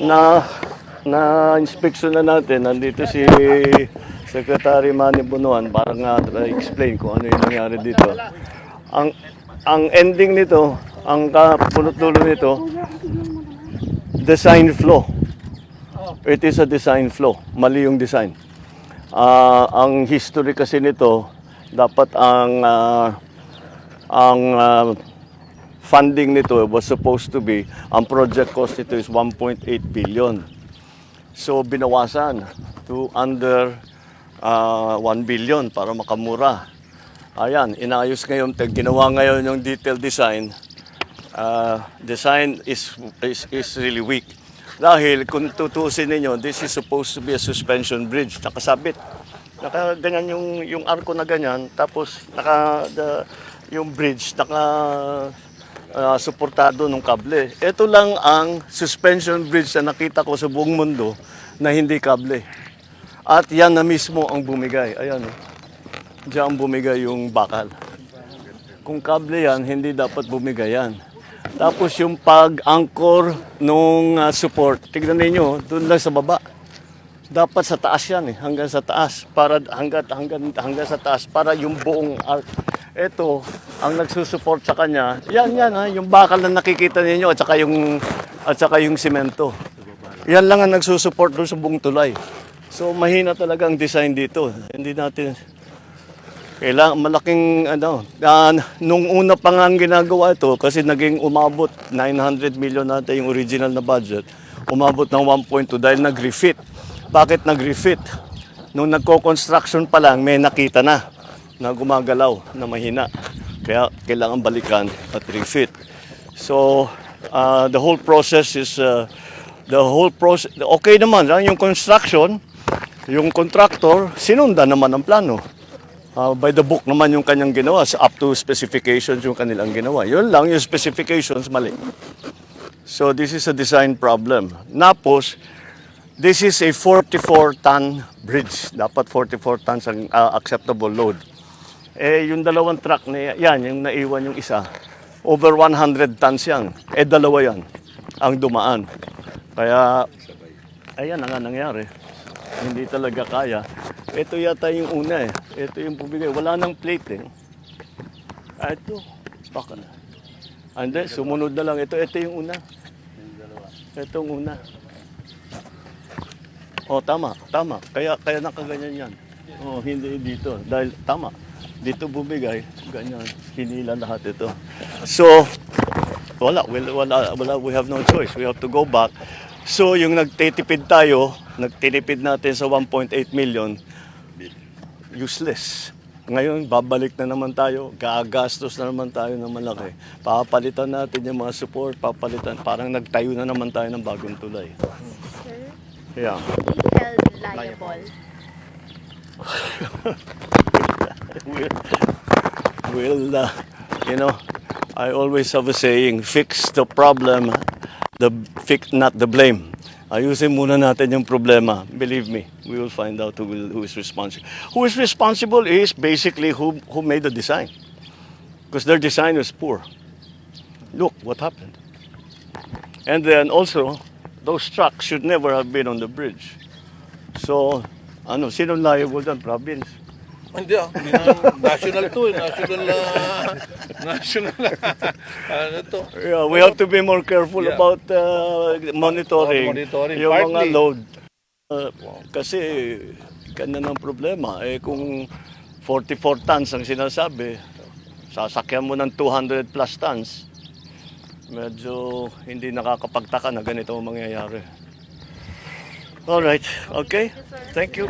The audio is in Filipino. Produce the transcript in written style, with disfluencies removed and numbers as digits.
na inspeksyon na natin. Nandito si Secretary Manny Bunuan para nga explain kung ano yung nangyari dito. Ang ending nito, ang punot-dulo nito, design flaw. It is a design flaw. Mali yung design. Ang history kasi nito, dapat ang funding nito was supposed to be, ang project cost nito is 1.8 billion. So binawasan to under 1 billion para makamura. Ayan, inayos ngayon, ginawa ngayon yung detailed design. Design is really weak. Dahil kung tutusin ninyo, this is supposed to be a suspension bridge, nakasabit. Ganyan yung arko na ganyan, tapos yung bridge suportado ng kable. Ito lang ang suspension bridge na nakita ko sa buong mundo na hindi kable. At yan na mismo ang bumigay. Ayan, diyan bumigay yung bakal. Kung kable yan, hindi dapat bumigay yan. Tapos yung pag-anchor nung support, tignan niyo doon lang sa baba. Dapat sa taas yan hanggang sa taas para hanggang sa taas para yung buong arc. Ito ang nagsusupport sa kanya. Yan yung bakal na nakikita niyo at saka yung semento. Yan lang ang nagsusupport doon sa buong tulay. So mahina talaga ang design dito. Hindi natin kailangan malaking nung una pa nga ang ginagawa ito kasi naging umabot 900 million natin yung original na budget. Umabot ng 1.2 dahil nag-refit. Bakit nag-refit? Nung nagko-construction pa lang, may nakita na gumagalaw, na mahina. Kaya kailangan balikan at refit. So, the whole process is, okay naman. Yung construction, yung contractor, sinundan naman ang plano. By the book naman yung kanyang ginawa, up to specifications yung kanilang ginawa. Yun lang, yung specifications mali. So, this is a design problem. Napos, this is a 44-ton bridge. Dapat 44 tons ang acceptable load. Yung dalawang truck na yan, yung naiwan yung isa, over 100 tons yan. Dalawa yan ang dumaan. Kaya, ayan ang nangyari. Hindi talaga kaya. Ito yata yung una Ito yung bumigay. Wala nang plate Ito, baka na. Hindi, sumunod na lang. Ito yung una. Itong una. Tama. Kaya nakaganyan yan. Hindi dito. Dahil tama. Dito bumigay, ganyan. Hinila lahat ito. So, wala. We have no choice. We have to go back. So, yung nagtitipid natin sa 1.8 million, useless. Ngayon, babalik na naman tayo. Gagastos na naman tayo ng malaki. Papalitan natin yung mga support, parang nagtayo na naman tayo ng bagong tulay. Sir, Yeah. be held liable. I always have a saying, fix the problem, not the blame. Ayusin muna natin yung problema. Believe me, we will find out who is responsible. Who is responsible is basically who made the design. Because their design was poor. Look what happened. And then also, those trucks should never have been on the bridge. So, sino liable dyan? Province. Hindi national to national to. Yeah, we have to be more careful about monitoring yung mga load. Kasi kanya ng problema. Kung 44 tons ang sinasabi, sasakyan mo ng 200 plus tons, medyo hindi nakakapagtaka na ganito ang mangyayari. Alright, okay. Thank you.